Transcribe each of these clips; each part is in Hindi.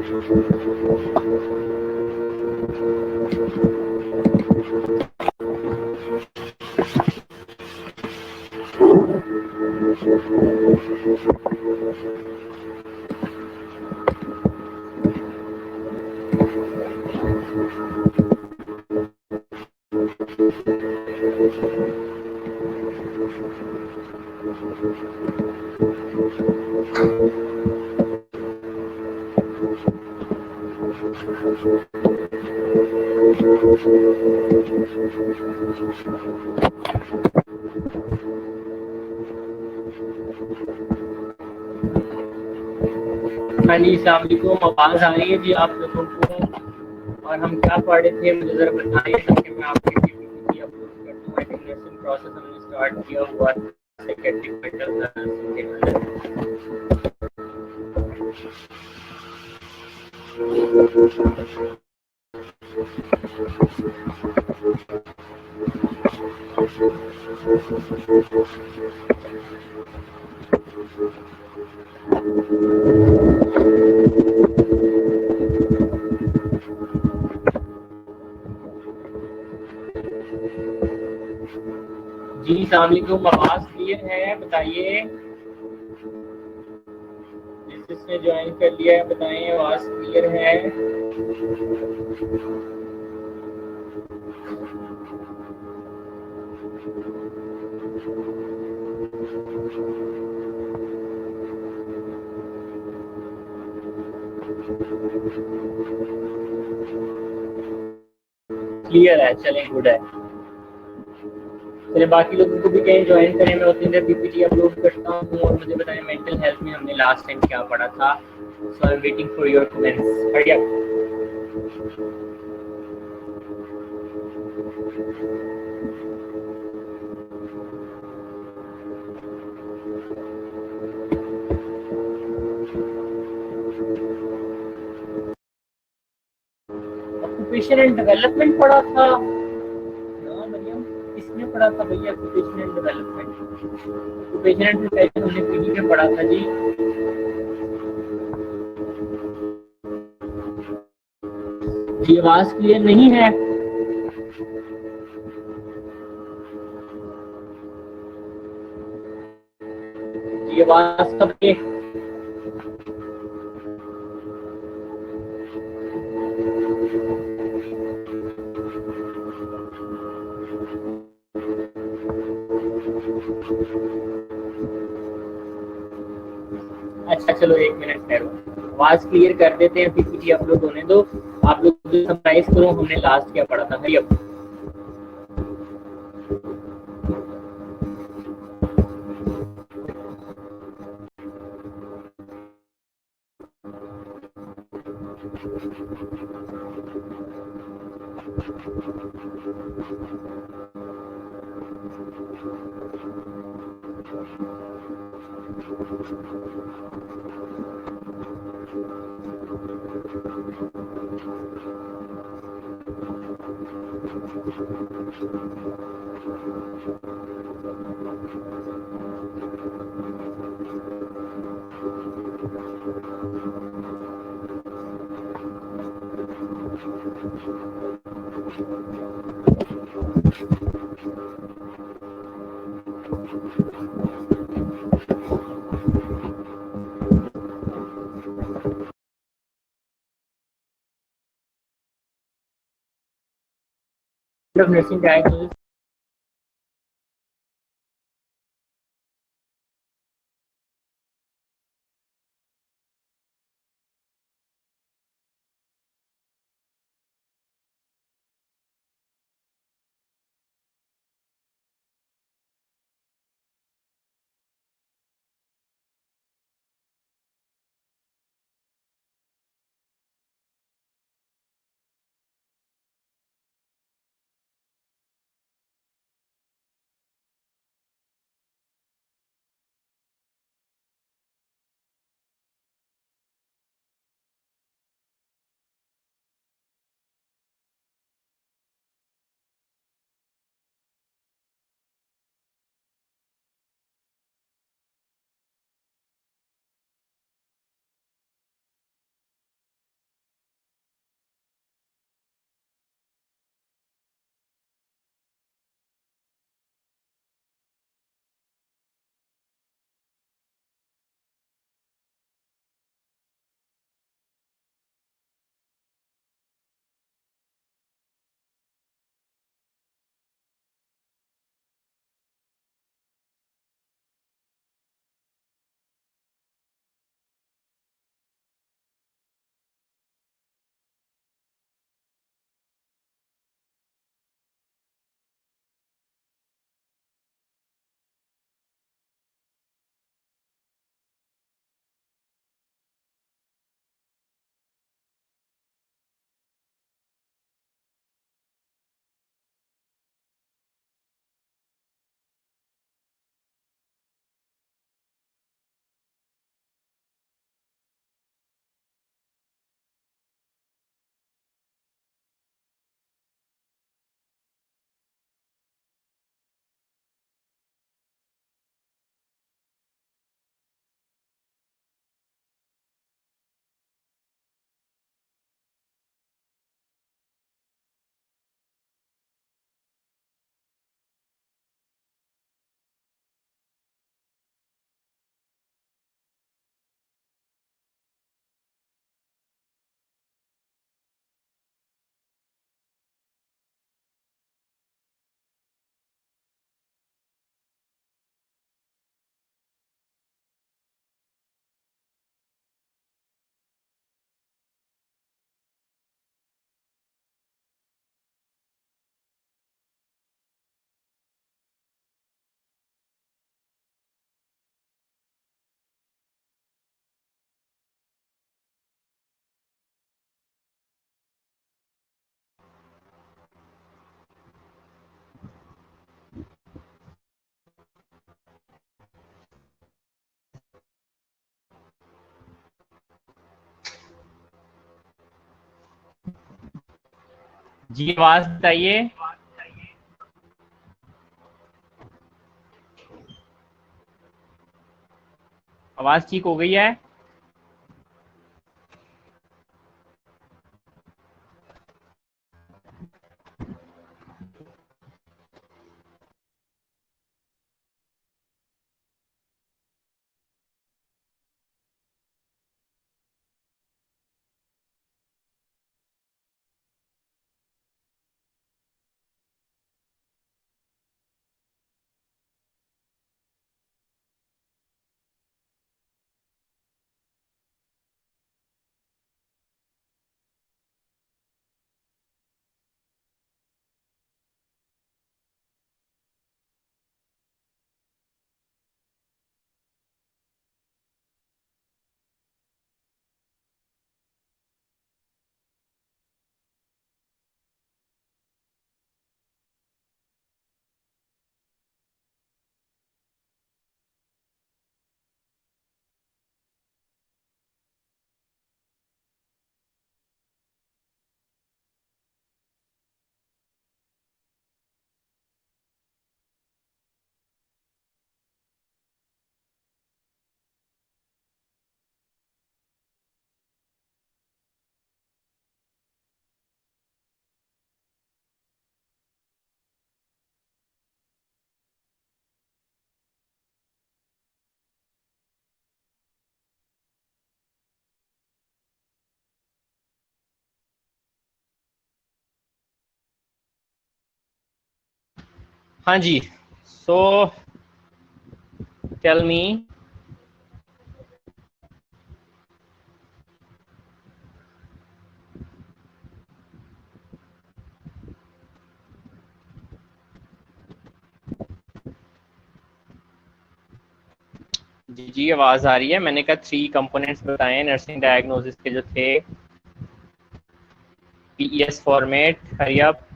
हाँ जी, अस्सलाम वालेकुम। आवाज़ आ रही है जी आप लोगों को? और हम क्या पढ़ रहे थे मुझे ज़रा बताइए ताकि मैं आपकी पीपीटी अपलोड कर दूँ। एजुकेशन प्रोसेस हमने स्टार्ट किया हुआ सेकेंडरी मेंटल जी अस्सलाम वालेकुम। आवाज़ क्लियर है? बताइए। जिसने ज्वाइन कर लिया है बताएं आवाज़ क्लियर है? क्लियर है, चलें गुड है। चलिए बाकी लोगों को भी कहीं ज्वाइन करें, मैं उतनी देर पीपीटी अपलोड करता हूँ और मुझे बताएं मेंटल हेल्थ में हमने लास्ट टाइम क्या पढ़ा था। So I am waiting for your comments. Hurry up. Occupation and development पढ़ा था ना मरियम? किसने पढ़ा था भैया occupation and development? Occupation and development हमने पीडी में पढ़ा था जी। जी आवाज़ क्लियर नहीं है? जी आवाज़ कब के? अच्छा चलो एक मिनट ठहरो, आवाज़ क्लियर कर देते हैं, पीपीटी अपलोड होने दो। आप लोग समराइज करो हमने लास्ट क्या पढ़ा था। Hurry up. नर्सिंग डायग्नोसिस जी आवाज बताइए। आवाज ठीक हो गई है? हाँ जी। So tell me. जी जी आवाज आ रही है। मैंने कहा 3 कंपोनेंट्स बताए नर्सिंग डायग्नोसिस के जो थे। PES format, hurry up.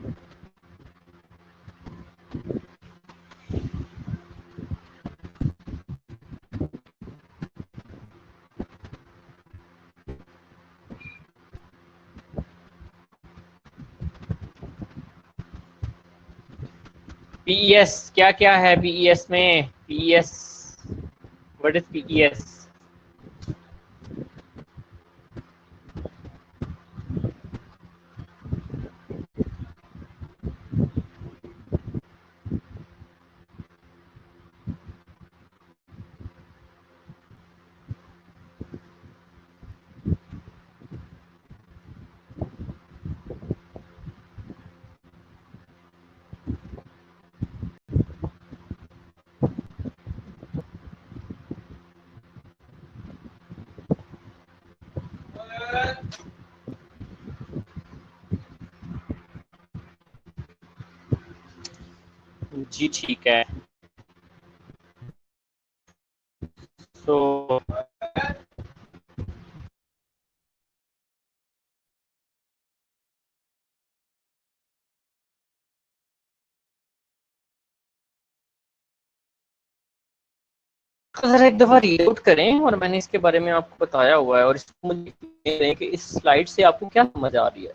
PES क्या क्या है? पीईएस में पीईएस, व्हाट इज पीईएस? जी ठीक है। तो जरा एक दफा रीलोड करें, और मैंने इसके बारे में आपको बताया हुआ है, और इसको मुझे कि इस स्लाइड से आपको क्या समझ आ रही है।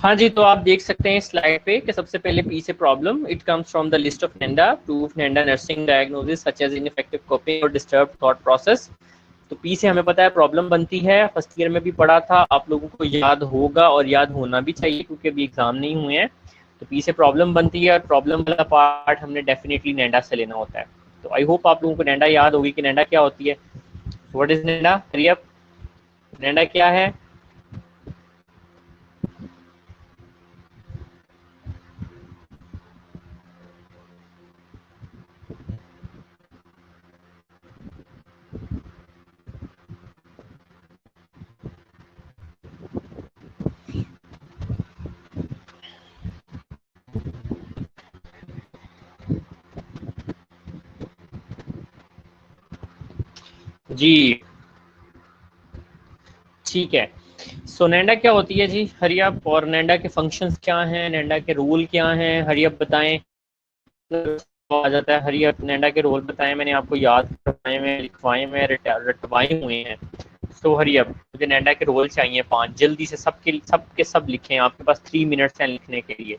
हाँ जी, तो आप देख सकते हैं स्लाइड पे कि सबसे पहले पी से problem, it comes from the list of NANDA, proof NANDA nursing diagnosis such as ineffective coping और डिस्टर्ब थॉट प्रोसेस। तो पी से हमें पता है प्रॉब्लम बनती है, फर्स्ट ईयर में भी पढ़ा था, आप लोगों को याद होगा और याद होना भी चाहिए क्योंकि अभी एग्जाम नहीं हुए हैं। तो पी से प्रॉब्लम बनती है, और प्रॉब्लम वाला पार्ट हमने डेफिनेटली नेंडा से लेना होता है। तो आई होप आप लोगों को नेंडा याद होगी कि नेंडा क्या होती है। What is नेंडा? नेंडा क्या है? जी ठीक है। सो नैंडा क्या होती है जी, हरी आप, और नैंडा के फंक्शंस क्या हैं, नैंडा के रूल क्या हैं, हरी आप बताएं। आ जाता है हरी आप, नैंडा के रोल बताएं, मैंने आपको याद करवाए में, लिखवाए में, रटवाए हुए हैं। तो हरी अब मुझे नैंडा के रोल चाहिए 5, जल्दी से सबके सब लिखें, आपके पास 3 मिनट्स हैं लिखने के लिए।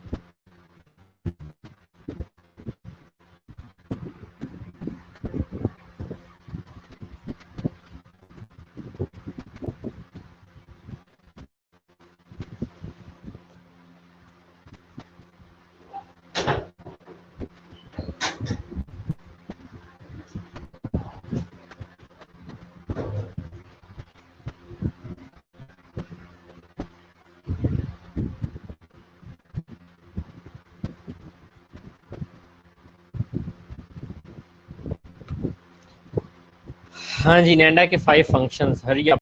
हाँ जी, नैंडा के 5 फंक्शंस, हरी अब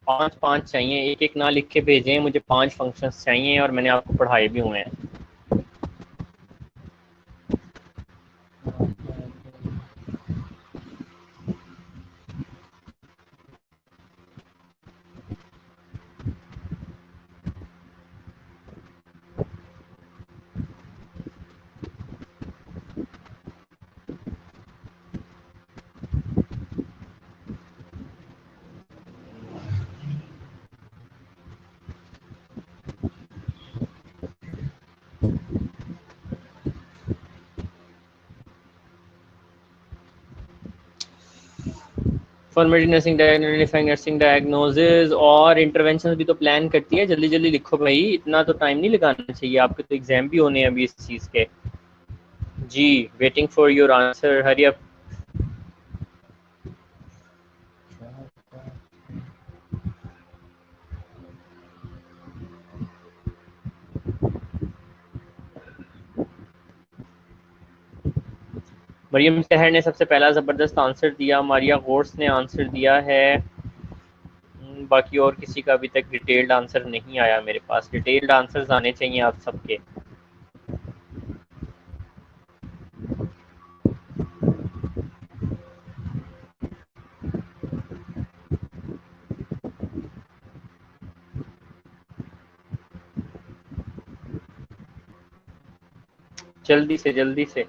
5 चाहिए, एक एक ना लिख के भेजें, मुझे 5 फंक्शंस चाहिए और मैंने आपको पढ़ाए भी हुए हैं। फॉर्मेटिव नर्सिंग डायग्नोसिफाइंग नर्सिंग डायग्नोसिस और इंटरवेंशन भी तो प्लान करती है, जल्दी जल्दी लिखो भाई, इतना तो टाइम नहीं लगाना चाहिए, आपके तो एग्जाम भी होने हैं अभी इस चीज़ के। जी waiting for your answer, hurry up. Mariam Sahar ने सबसे पहला ज़बरदस्त आंसर दिया, मारिया गोर्स ने आंसर दिया है। बाकी और किसी का अभी तक डिटेल्ड आंसर नहीं आया मेरे पास, डिटेल्ड आंसर्स आने चाहिए आप सबके। जल्दी से जल्दी से।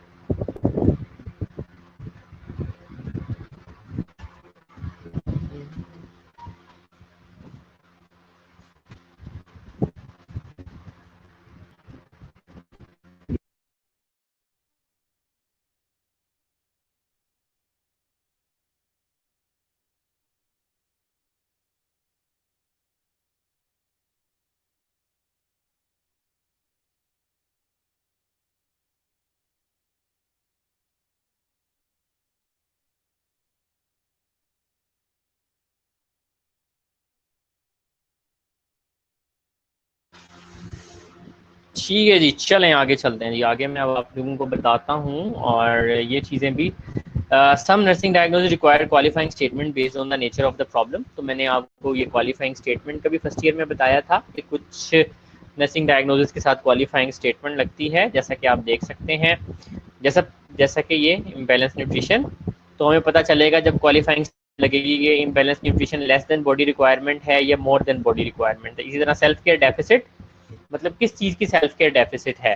ठीक है जी, चलें आगे चलते हैं जी, आगे मैं अब आप लोगों को बताता हूँ और ये चीज़ें भी। Some nursing diagnosis require qualifying statement based on the nature of the problem. तो मैंने आपको ये क्वालिफाइंग स्टेटमेंट का भी फर्स्ट ईयर में बताया था कि कुछ नर्सिंग डायग्नोसिस के साथ क्वालिफाइंग स्टेटमेंट लगती है, जैसा कि आप देख सकते हैं। जैसा जैसा कि ये इम्बैलेंस न्यूट्रिशन, तो हमें पता चलेगा जब क्वालिफाइंग लगेगी ये imbalance nutrition less than body requirement है या मोर देन बॉडी रिक्वायरमेंट है। इसी तरह सेल्फ केयर डेफिसिट, मतलब किस चीज़ की सेल्फ केयर डेफिसिट है।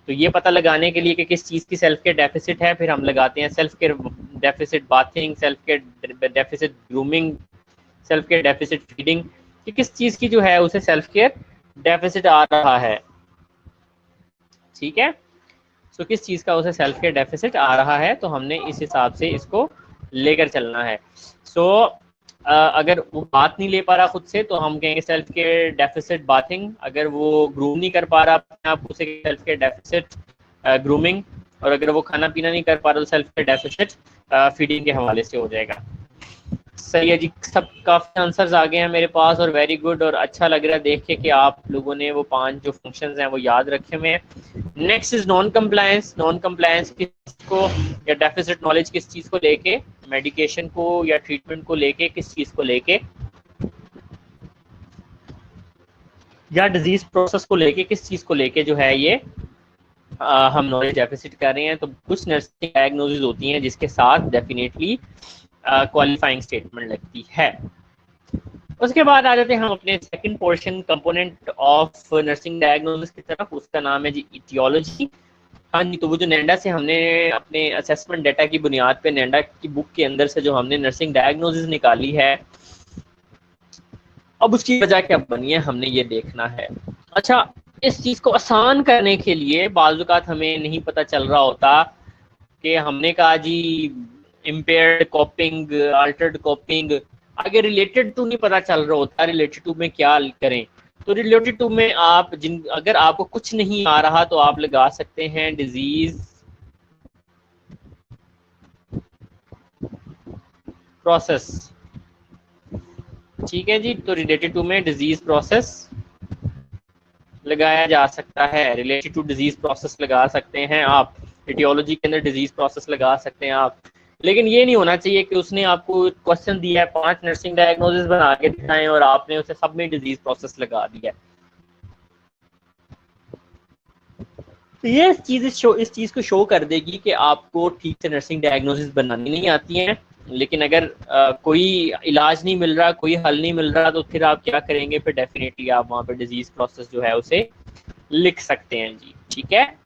तो ये पता लगाने के लिए कि किस चीज़ की सेल्फ केयर डेफिसिट है, फिर हम लगाते हैं self care deficit bathing, self care deficit grooming, self care deficit feeding, कि किस चीज़ की जो है उसे सेल्फ केयर डेफिसिट आ रहा है। ठीक है, सो किस चीज़ का उसे सेल्फ केयर डेफिसिट आ रहा है, तो हमने इस हिसाब से इसको लेकर चलना है। सो अगर वो बात नहीं ले पा रहा खुद से तो हम कहेंगे सेल्फ केयर डेफिसिट बाथिंग, अगर वो ग्रूम नहीं कर पा रहा अपने आप उसे सेल्फ केयर डेफिसिट ग्रूमिंग, और अगर वो खाना पीना नहीं कर पा रहा तो सेल्फ केयर डेफिसिट फीडिंग के हवाले से हो जाएगा। सही है जी, सब काफ़ी आंसर्स आ गए हैं मेरे पास और वेरी गुड, और अच्छा लग रहा है देख के कि आप लोगों ने वो 5 जो फंक्शंस हैं वो याद रखे हुए हैं। Next is non compliance. Non compliance किसको, या डेफिसिट नॉलेज किस चीज़ को लेके, मेडिकेशन को या ट्रीटमेंट को लेके, किस चीज़ को लेके, या डिजीज प्रोसेस को लेके, किस चीज़ को लेके जो है ये हम नॉलेज डेफिसिट कर रहे हैं। तो कुछ नर्सिंग डायग्नोसिस होती हैं जिसके साथ डेफिनेटली क्वालिफाइंग स्टेटमेंट लगती है। उसके बाद आ जाते हैं हम अपने second portion component of nursing diagnosis की तरफ, उसका नाम है जी इटियोलॉजी। हाँ जी, तो वो जो नेंडा से हमने अपने असेसमेंट डाटा की बुनियाद पे नेंडा की बुक के अंदर से जो हमने नर्सिंग डायग्नोसिस निकाली है, अब उसकी वजह क्या बनी है हमने ये देखना है। अच्छा, इस चीज को आसान करने के लिए बाजुकात हमें नहीं पता चल रहा होता कि हमने कहा जी इम्पेयर्ड कॉपिंग, अल्टर्ड कॉपिंग, आगे रिलेटेड टू नहीं पता चल रहा होता रिलेटेड टू में क्या करें। तो रिलेटेड टू में आप अगर आपको कुछ नहीं आ रहा तो आप लगा सकते हैं डिजीज प्रोसेस। ठीक है जी, तो रिलेटेड टू में डिजीज प्रोसेस लगाया जा सकता है, रिलेटेड टू डिजीज प्रोसेस लगा सकते हैं आप, एटियोलॉजी के अंदर डिजीज प्रोसेस लगा सकते हैं आप। लेकिन ये नहीं होना चाहिए कि उसने आपको क्वेश्चन दिया है 5 नर्सिंग डायग्नोसिस बना के दिखाएं और आपने उसे सब में डिजीज प्रोसेस लगा दिया। तो ये इस चीज को शो कर देगी कि आपको ठीक से नर्सिंग डायग्नोसिस बनानी नहीं आती है। लेकिन अगर कोई इलाज नहीं मिल रहा, कोई हल नहीं मिल रहा, तो फिर आप क्या करेंगे, फिर डेफिनेटली आप वहां पे डिजीज प्रोसेस जो है उसे लिख सकते हैं जी। ठीक है,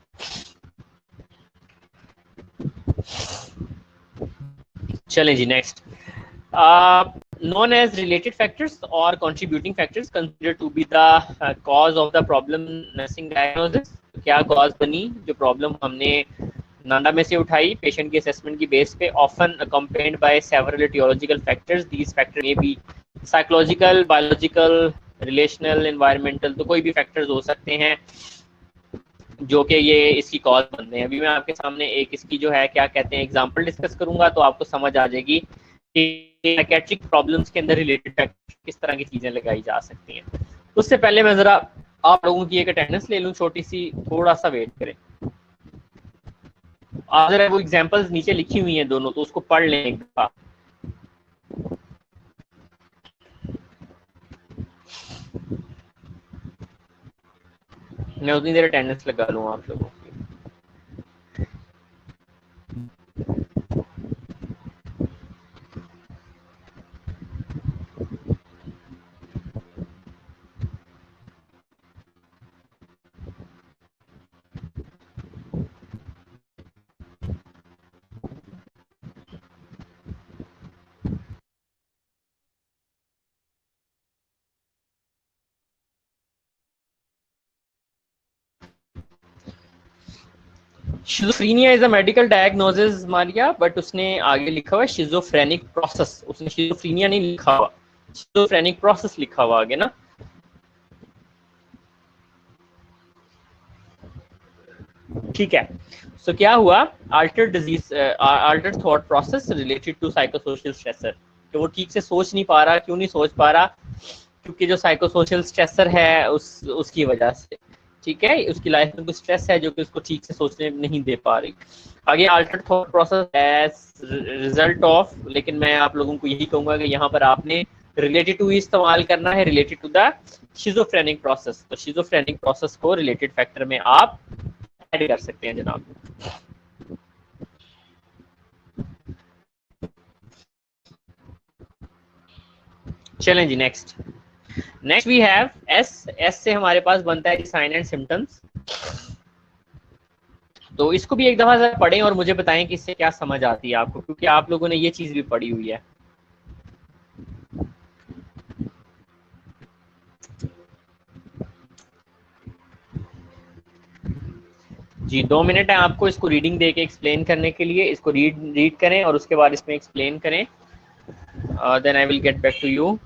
चलें जी next. known as related factors or contributing factors considered to be the cause of the problem nursing diagnosis। क्या कॉज बनी जो प्रॉब्लम हमने नांडा में से उठाई पेशेंट की असेसमेंट की बेस पे, often accompanied by several etiological factors. These factor may be psychological, biological, relational, environmental, तो कोई भी फैक्टर्स हो सकते हैं जो कि ये इसकी कॉज बनते हैं। अभी मैं आपके सामने एक इसकी जो है क्या कहते हैं एग्जांपल डिस्कस करूंगा तो आपको समझ आ जाएगी कि साइकेट्रिक प्रॉब्लम्स के अंदर रिलेटेड किस तरह की चीजें लगाई जा सकती हैं। उससे पहले मैं जरा आप लोगों की एक अटेंडेंस ले लूं छोटी सी, थोड़ा सा वेट करें। आप जरा वो एग्जांपल्स नीचे लिखी हुई हैं दोनों, तो उसको पढ़ लें एक दफा। मैं उतनी देर अटेंडेंस लगा लूँ आप लोगों की। Schizophrenia is a medical diagnosis Maria, but उसने आगे लिखा हुआ है शिज़ोफ्रेनिक प्रोसेस, उसने शिज़ोफ्रेनिया नहीं लिखा हुआ, शिज़ोफ्रेनिक प्रोसेस लिखा हुआ आगे ना। ठीक है, सो क्या हुआ, altered disease, altered thought process related to psychosocial stressor, कि वो ठीक से सोच नहीं पा रहा। क्यों नहीं सोच पा रहा? क्योंकि जो साइकोसोशल स्ट्रेसर है उसकी वजह से। ठीक है, उसकी लाइफ में कुछ स्ट्रेस है जो कि उसको ठीक से सोचने नहीं दे पा रही। आगे altered thought process as result of, लेकिन मैं आप लोगों को यही कहूंगा कि यहाँ पर आपने रिलेटेड टू इस्तेमाल करना है, related to the schizophrenic process. तो शिजोफ्रेनिक प्रोसेस को रिलेटेड फैक्टर में आप ऐड कर सकते हैं जनाब। चलें जी next. Next we have S. S से हमारे पास बनता है साइन एंड सिम्टम्स। तो इसको भी एक दफा जरा पढ़ें और मुझे बताएं कि इससे क्या समझ आती है आपको, क्योंकि आप लोगों ने ये चीज भी पढ़ी हुई है। जी 2 मिनट है आपको इसको रीडिंग दे के एक्सप्लेन करने के लिए। इसको रीड करें और उसके बाद इसमें एक्सप्लेन करें, then I will get back to you.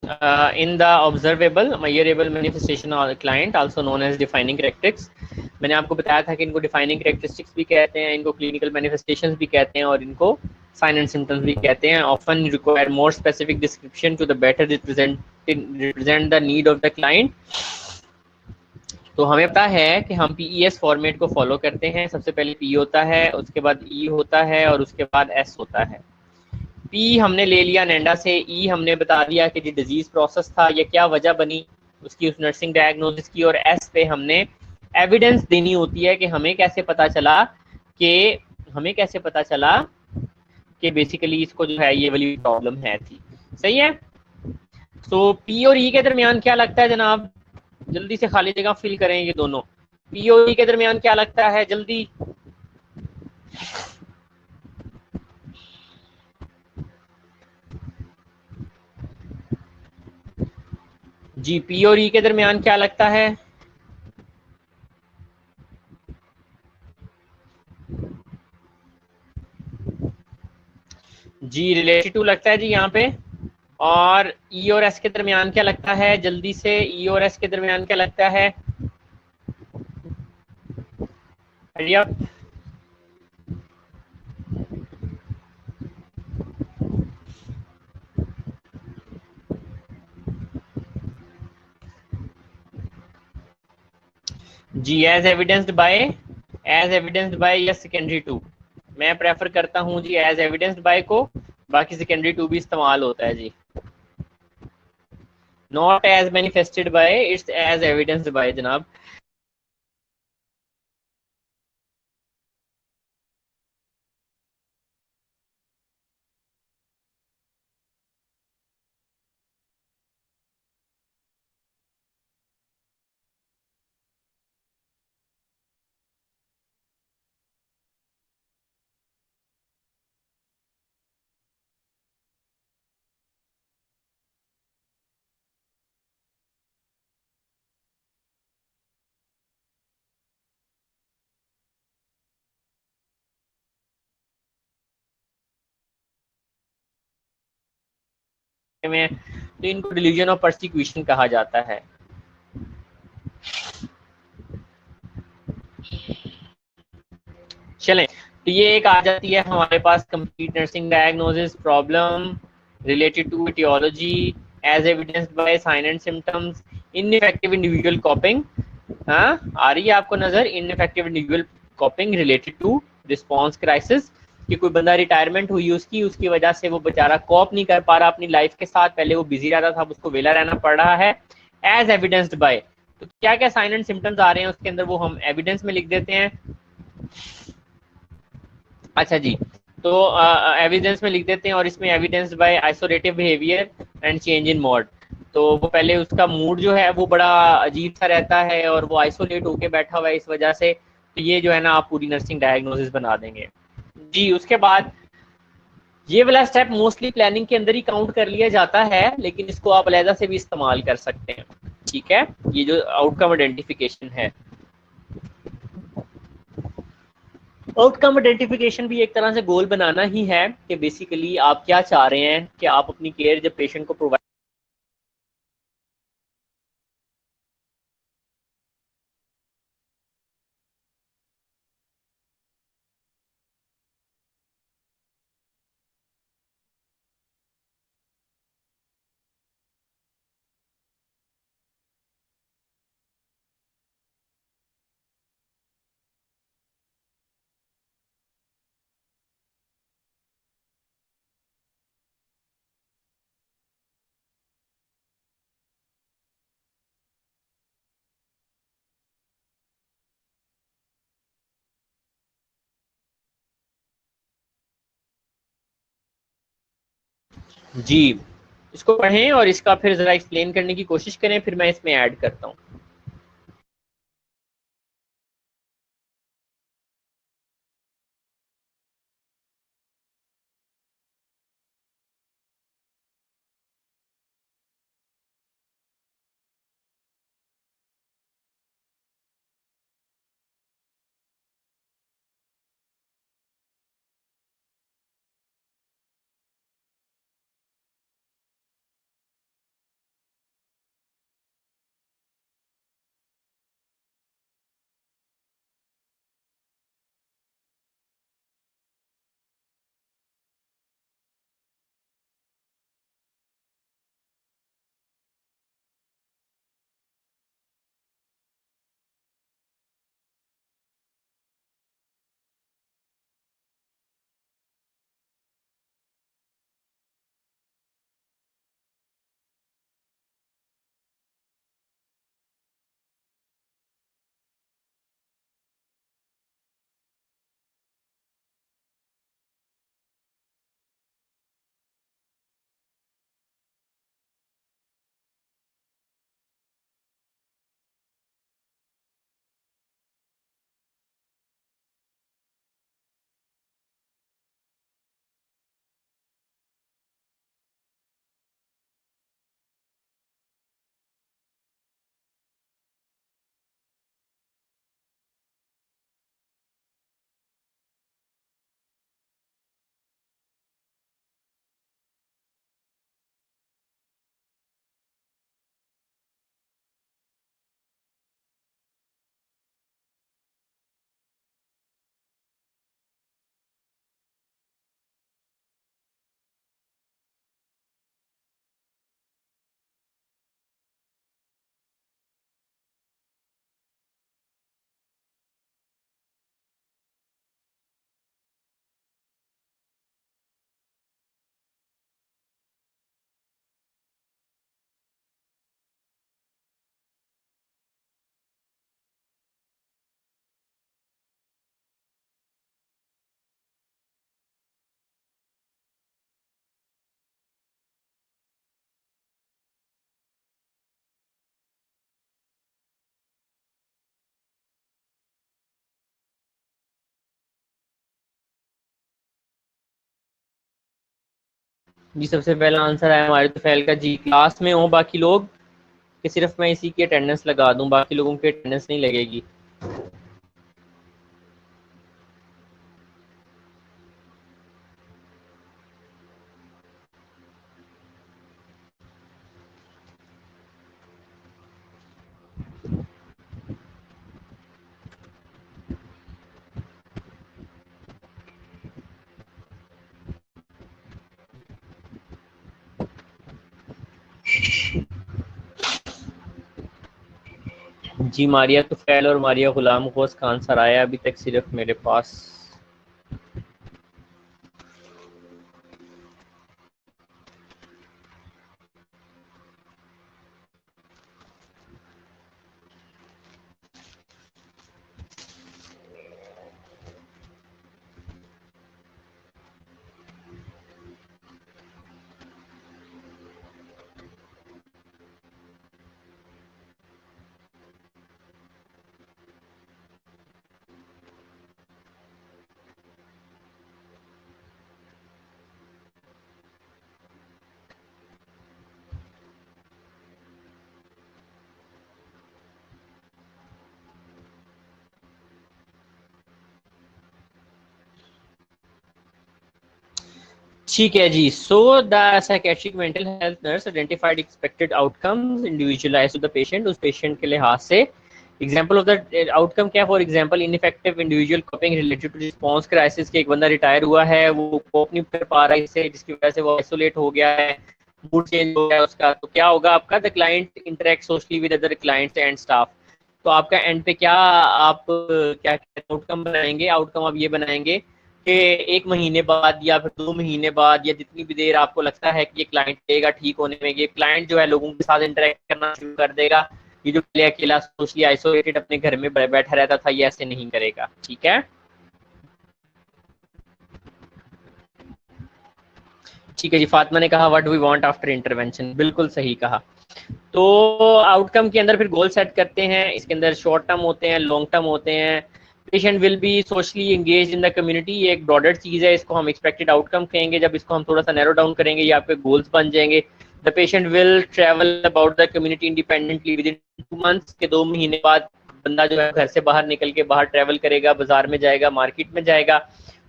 in the observable measurable manifestation of client also known as defining characteristics. मैंने आपको बताया था कि इनको डिफाइनिंग कैरेक्टरिस्टिक्स भी कहते हैं, इनको क्लिनिकल मैनिफेस्टेशंस भी कहते हैं और इनको साइन एंड सिम्टम्स भी कहते हैं. Often require more specific description to the better represent the need of the client. तो हमें पता है कि हम PES फॉर्मेट को फॉलो करते हैं. सबसे पहले P होता है, उसके बाद E होता है और उसके बाद S होता है. P हमने ले लिया नेंडा से, E हमने बता दिया कि जो डिजीज प्रोसेस था या क्या वजह बनी उसकी, उस नर्सिंग डायग्नोसिस की, और S पे हमने एविडेंस देनी होती है कि हमें कैसे पता चला कि बेसिकली इसको जो है ये वाली प्रॉब्लम है थी. सही है. तो P और E के दरमियान क्या लगता है जनाब? जल्दी से खाली जगह फिल करें ये दोनों. P और E के दरमियान क्या लगता है? जल्दी. जी, P और E के दरमियान क्या लगता है? जी, रिलेटेड टू लगता है जी यहाँ पे. और E और S के दरमियान क्या लगता है? जल्दी से. E और S के दरमियान क्या लगता है? हरिया. जी, एज एविडेंस्ड बाय या सेकेंडरी टू. मैं प्रेफर करता हूँ जी एज एविडेंस्ड बाय को, बाकी सेकेंडरी टू भी इस्तेमाल होता है जी. Not as manifested by, it's as evidenced by जनाब. में तो इनको डिलीजन ऑफ परसिक्यूशन कहा जाता है. चलें, तो ये एक आ जाती है हमारे पास complete nursing diagnosis problem related to etiology as evidenced by sign and symptoms. Ineffective individual coping. हाँ, आ रही है आपको नजर? Ineffective individual coping related to response crisis. कि कोई बंदा रिटायरमेंट हुई उसकी वजह से वो बेचारा कॉप नहीं कर पा रहा अपनी लाइफ के साथ. पहले वो बिजी रहता था, अब उसको वेला रहना पड़ रहा है. एज एविडेंस्ड बाय, तो क्या क्या साइन एंड सिम्टम्स आ रहे हैं उसके अंदर वो हम एविडेंस में लिख देते हैं. अच्छा जी, तो एविडेंस में लिख देते हैं और इसमें evidence by isolative behaviour and change in mode. तो वो पहले उसका मूड जो है वो बड़ा अजीब सा रहता है और वो आइसोलेट होके बैठा हुआ है इस वजह से. तो ये जो है ना आप पूरी नर्सिंग डायग्नोसिस बना देंगे जी. उसके बाद ये वाला स्टेप मोस्टली प्लानिंग के अंदर ही काउंट कर लिया जाता है, लेकिन इसको आप अलहदा से भी इस्तेमाल कर सकते हैं. ठीक है, ये जो आउटकम आइडेंटिफिकेशन है, आउटकम आइडेंटिफिकेशन भी एक तरह से गोल बनाना ही है कि बेसिकली आप क्या चाह रहे हैं कि आप अपनी केयर जब पेशेंट को प्रोवाइड जी, इसको पढ़ें और इसका फिर जरा एक्सप्लेन करने की कोशिश करें, फिर मैं इसमें ऐड करता हूँ. जी सबसे पहला आंसर है हमारे तुफैल का, जी क्लास में हो बाकी लोग, कि सिर्फ मैं इसी की अटेंडेंस लगा दूं, बाकी लोगों की अटेंडेंस नहीं लगेगी। जी मारिया तुफैल और मारिया गुलाम गौस का आंसर आया अभी तक सिर्फ मेरे पास। ठीक है जी, so the psychiatric mental health nurse identified expected outcomes individualise to the patient, उस पेशेंट के लिहाज से। एग्जांपल ऑफ द आउटकम क्या, for example ineffective individual coping related to response crisis, के एक बंदा रिटायर हुआ है, वो कोप नहीं कर पा रहा है इससे, जिसकी वजह से वो आइसोलेट हो गया है, मूड चेंज हो गया है उसका, तो क्या होगा आपका, the client interact socially with other clients and staff. तो आपका एंड पे क्या, आप क्या आउटकम बनाएंगे, आउटकम आप ये बनाएंगे कि 1 महीने बाद या फिर 2 महीने बाद या जितनी भी देर आपको लगता है कि ये क्लाइंट देगा ठीक होने में, ये क्लाइंट जो है लोगों के साथ इंटरेक्ट करना शुरू कर देगा। ये जो पहले अकेला सोशली आइसोलेटेड अपने घर में बैठा रहता था, ये ऐसे नहीं करेगा। ठीक है, ठीक है जी। फातिमा ने कहा what we want after intervention, बिल्कुल सही कहा। तो आउटकम के अंदर फिर गोल सेट करते हैं, इसके अंदर शॉर्ट टर्म होते हैं, लॉन्ग टर्म होते हैं। Patient will be socially engage in the community, ये एक ब्रॉडर चीज है, इसको हम एक्सपेक्टेड आउटकम कहेंगे। जब इसको हम थोड़ा सा नैरो डाउन करेंगे, ये आपके गोल्स बन जाएंगे। The patient will travel about the community independently with in 2 months, के 2 महीने बाद बंदा जो है घर से बाहर निकल के बाहर ट्रेवल करेगा, बाजार में जाएगा, मार्केट में जाएगा।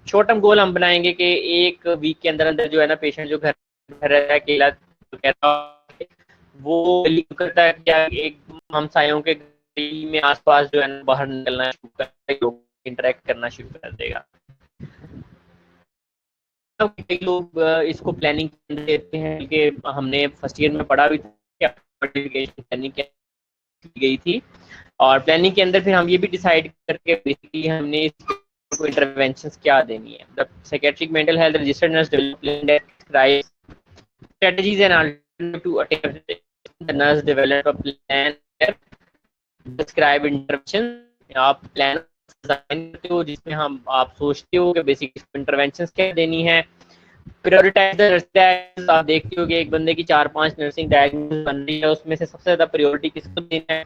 शॉर्ट टर्म गोल हम बनाएंगे कि 1 वीक के अंदर अंदर जो है ना पेशेंट जो घर रहता है अकेला, तो कहता है वो बिलीव करता है कि एक हमसायों के गली में आसपास जो है ना बाहर निकलना शुरू कर देगा, लोग इंटरेक्ट करना शुरू कर देगा। कई लोग इसको प्लानिंग देते हैं कि हमने फर्स्ट ईयर में पढ़ा भी था, प्लानिंग की गई थी, और प्लानिंग के अंदर फिर हम ये भी डिसाइड करके बेसिकली हमने इसको इंटरवेंशंस क्या देनी है। The psychiatric mental health registered nurse develop strategies and alternative to attempt, the nurse develop a plan, describe intervention. आप प्लान डिजाइन करते हो जिसमें हम आप सोचते हो कि बेसिक इंटरवेंशन क्या देनी है। प्रायोरिटाइज द नर्सिंग, आप देखते हो कि एक बंदे की 4-5 नर्सिंग डायग्नोसिस बन रही है, उसमें से सबसे ज्यादा प्रायोरिटी किसको देना है।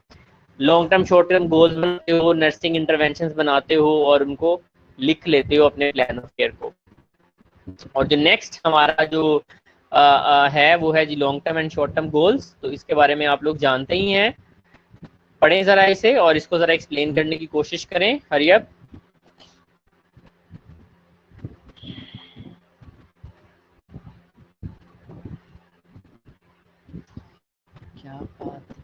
Long term short term goals बनाते हो, नर्सिंग इंटरवेंशन बनाते हो और उनको लिख लेते हो अपने प्लान ऑफ केयर को। और जो नेक्स्ट हमारा जो है वो है जी long term and short term goals. तो इसके बारे में आप लोग जानते ही हैं, पढ़ें जरा इसे और इसको जरा एक्सप्लेन करने की कोशिश करें। Hurry up. क्या बात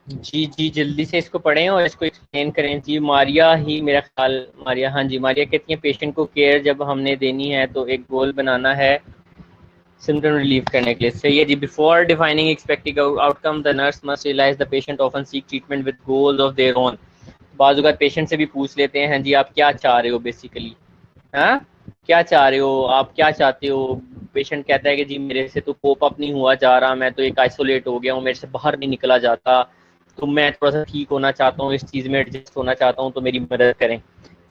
जी जी, जल्दी से इसको पढ़ें और इसको एक्सप्लेन करें जी। मारिया ही मेरा ख्याल, मारिया, हाँ जी, मारिया कहती है पेशेंट को केयर जब हमने देनी है तो एक गोल बनाना है सिम्टम रिलीव करने के लिए। सही है जी। Before defining expected outcome the nurse must realise the patient often seek treatment with goals of their own. बाजू का पेशेंट से भी पूछ लेते हैं, हाँ जी आप क्या चाह रहे हो बेसिकली, हाँ क्या चाह रहे हो, आप क्या चाहते हो। पेशेंट कहता है कि जी मेरे से तो कोप अप नहीं हुआ जा रहा, मैं तो एक आइसोलेट हो गया हूँ, मेरे से बाहर नहीं निकला जाता, तो मैं थोड़ा सा ठीक होना चाहता हूँ, इस चीज़ में एडजस्ट होना चाहता हूँ, तो मेरी मदद करें।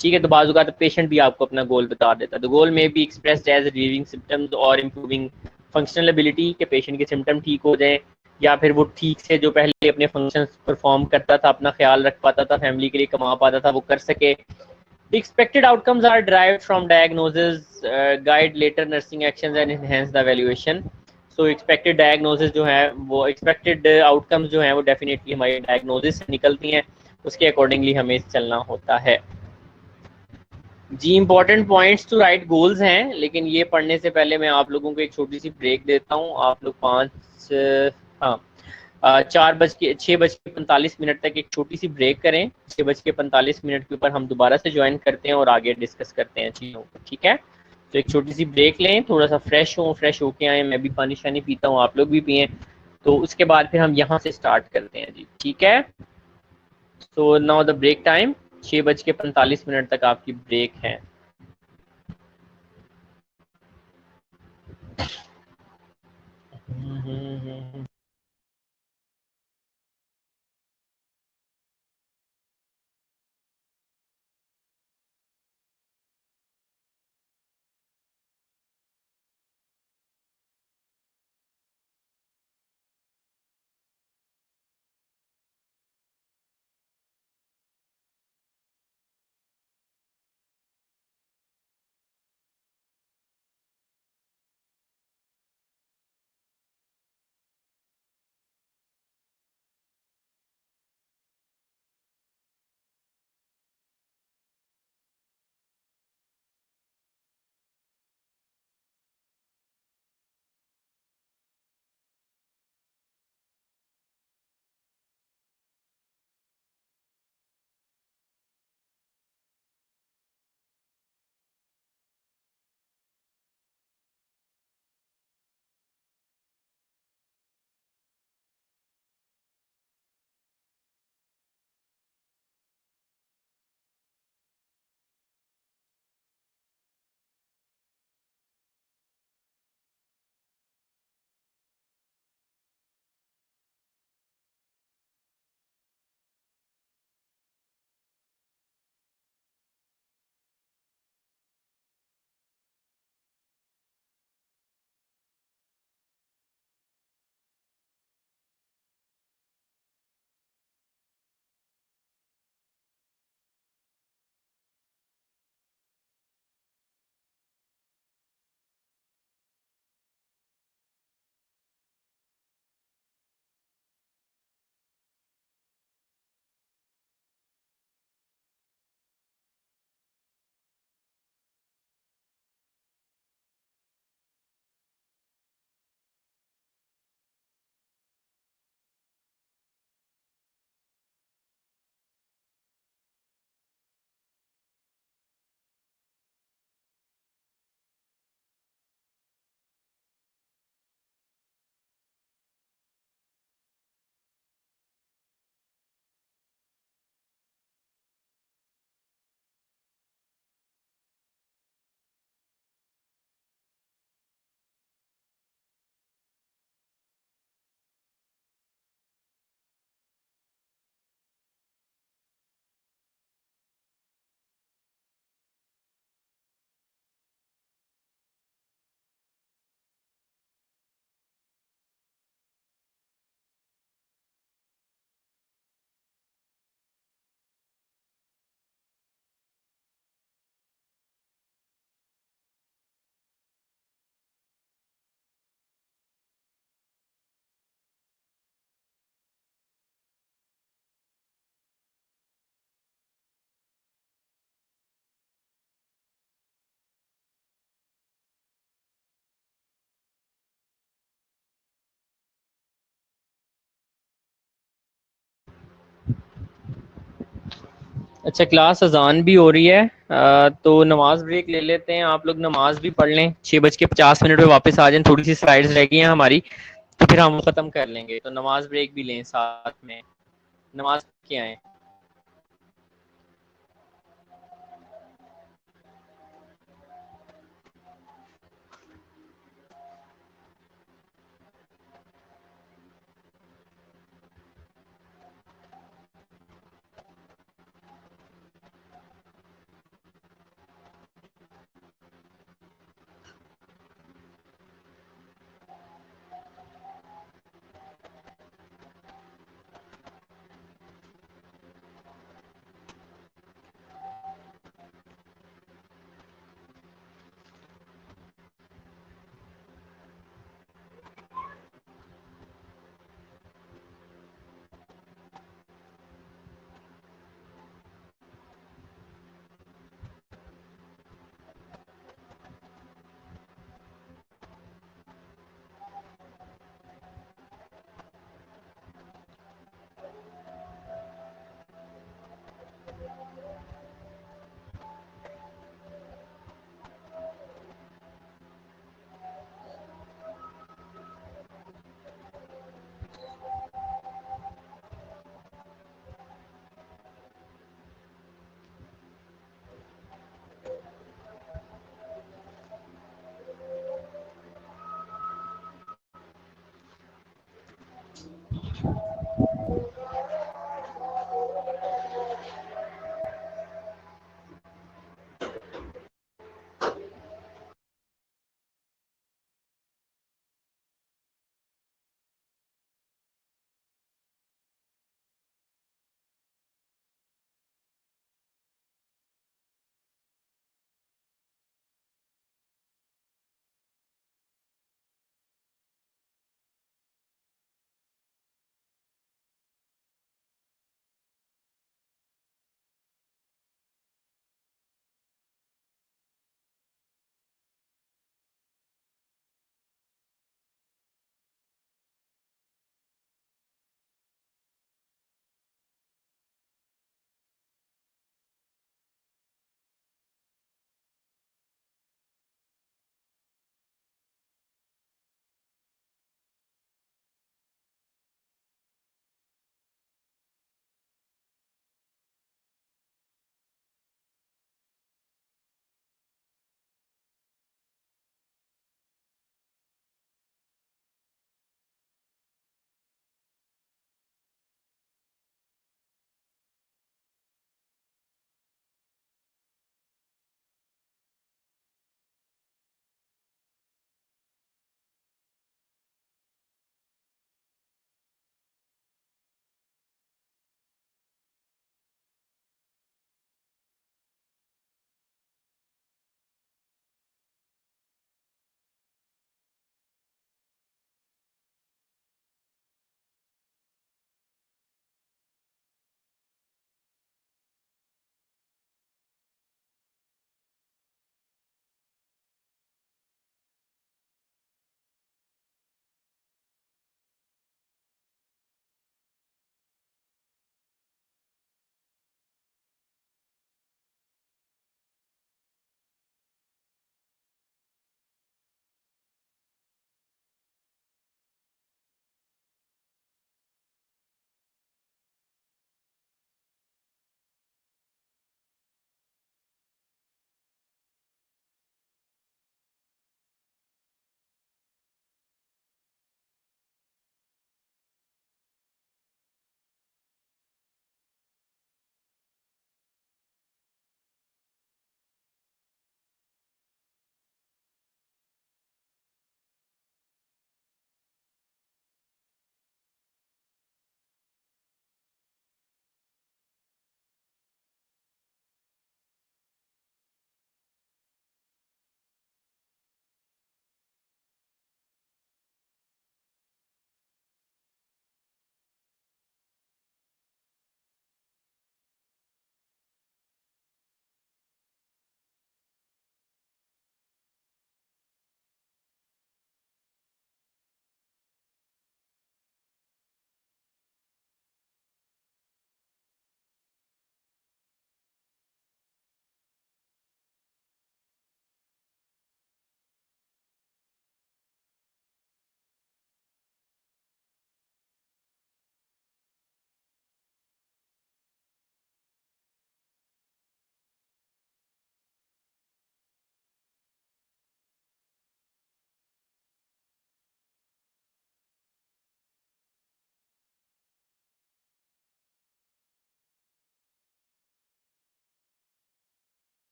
ठीक है, तो बाजू का तो पेशेंट भी आपको अपना गोल बता देता है। The goal may be expressed as relieving symptoms और इम्प्रूविंग फंक्शनल एबिलिटी, के पेशेंट के सिम्टम ठीक हो जाएं, या फिर वो ठीक से जो पहले अपने फंक्शन परफॉर्म करता था, अपना ख्याल रख पाता था, फैमिली के लिए कमा पाता था, वो कर सके। The expected outcomes are derived from diagnosis, guide later nursing actions and enhance the evaluation. So expected diagnosis जो है वो expected outcomes जो है वो definitely हमारी diagnosis से निकलती हैं, उसके accordingly हमें चलना होता है। जी important points to write goals हैं, लेकिन ये पढ़ने से पहले मैं आप लोगों को एक छोटी सी ब्रेक देता हूँ। आप लोग हाँ 6:45 तक एक छोटी सी ब्रेक करें। 6:45 के ऊपर हम दोबारा से ज्वाइन करते हैं और आगे डिस्कस करते हैं चीज़ों को, ठीक है। तो एक छोटी सी ब्रेक लें, थोड़ा सा फ्रेश होके आए, मैं भी पानी शानी पीता हूँ, आप लोग भी पिए, तो उसके बाद फिर हम यहाँ से स्टार्ट करते हैं जी, ठीक है। So now the break time, 6:45 तक आपकी ब्रेक है। अच्छा, क्लास अजान भी हो रही है। तो नमाज ब्रेक ले लेते हैं, आप लोग नमाज भी पढ़ लें, 6:50 पे वापस आ जाएं, थोड़ी सी स्लाइड्स रह गई हैं हमारी, तो फिर हम वो खत्म कर लेंगे, तो नमाज ब्रेक भी लें साथ में, नमाज के आए।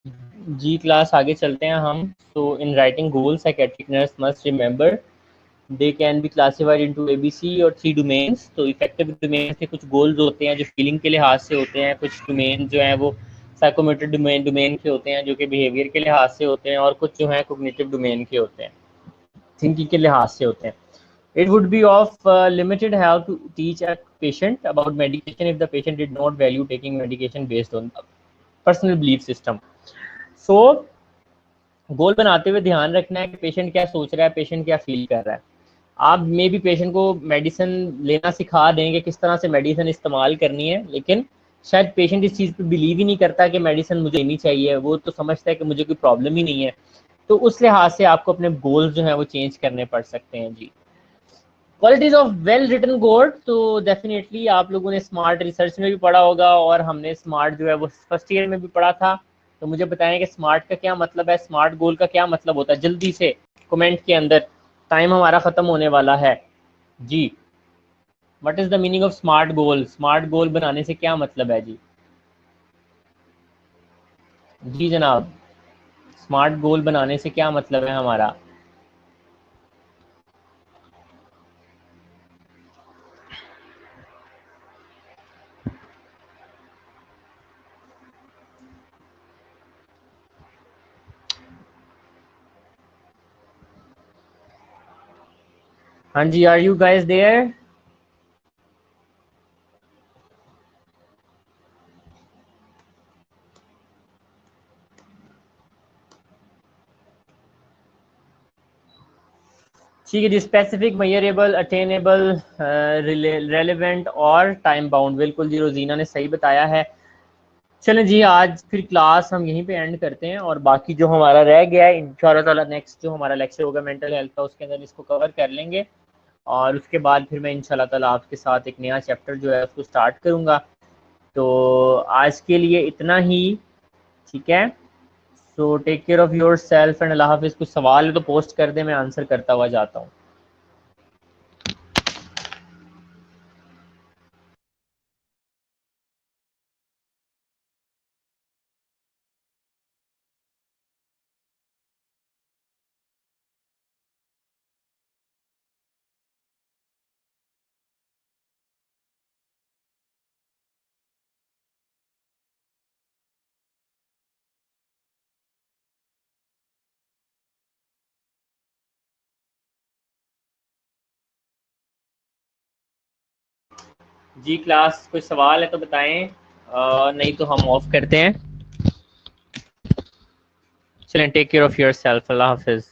जी क्लास आगे चलते हैं हम। So in writing goal psychiatric nurse must remember they can be classified into ABC और 3 डोमेन्स। तो इफेक्टिव डोमेन के कुछ गोल्स होते हैं जो फीलिंग के लिहाज से होते हैं, कुछ डोमेन जो हैं वो साइकोमेट्रिक डोमेन के होते हैं जो कि बिहेवियर के लिहाज से होते हैं, और कुछ जो हैं कोग्निटिव डोमेन के होते हैं, थिंकिंग के लिहाज से होते हैं। It would be of limited help to teach a patient about medication if the patient did not value taking medication based on the personal belief system. So गोल बनाते हुए ध्यान रखना है कि पेशेंट क्या सोच रहा है, पेशेंट क्या फील कर रहा है। आप मे भी पेशेंट को मेडिसिन लेना सिखा देंगे, किस तरह से मेडिसिन इस्तेमाल करनी है, लेकिन शायद पेशेंट इस चीज़ पे बिलीव ही नहीं करता कि मेडिसिन मुझे लेनी चाहिए। वो तो समझता है कि मुझे कोई प्रॉब्लम ही नहीं है। तो उस लिहाज से आपको अपने गोल्स जो है वो चेंज करने पड़ सकते हैं। जी qualities of well written code, तो डेफिनेटली आप लोगों ने स्मार्ट रिसर्च में भी पढ़ा होगा और हमने स्मार्ट जो है वो फर्स्ट ईयर में भी पढ़ा था। तो मुझे बताएं कि स्मार्ट का क्या मतलब है, स्मार्ट गोल का क्या मतलब होता है, जल्दी से कमेंट के अंदर, टाइम हमारा खत्म होने वाला है। जी what is the meaning of smart goal, smart goal बनाने से क्या मतलब है जी। जी जनाब, स्मार्ट गोल बनाने से क्या मतलब है हमारा। हाँ जी, आर यू गाइस देयर। ठीक है जी, स्पेसिफिक, मेजरेबल, अटेनेबल, रेलेवेंट और टाइम बाउंड, बिल्कुल जी, रोजीना ने सही बताया है। चलें जी, आज फिर क्लास हम यहीं पे एंड करते हैं, और बाकी जो हमारा रह गया है इंशाल्लाह ताला नेक्स्ट जो हमारा लेक्चर होगा मेंटल हेल्थ का, उसके अंदर इसको कवर कर लेंगे। और उसके बाद फिर मैं इंशाल्लाह ताला आपके साथ एक नया चैप्टर जो है उसको स्टार्ट करूँगा। तो आज के लिए इतना ही, ठीक है। So take care of yourself and अल्लाह हाफिज़। कुछ सवाल है तो पोस्ट कर दे, मैं आंसर करता हुआ जाता हूँ। जी क्लास, कोई सवाल है तो बताएं, नहीं तो हम ऑफ करते हैं। चलें, take care of yourself, अल्लाह हाफिज़।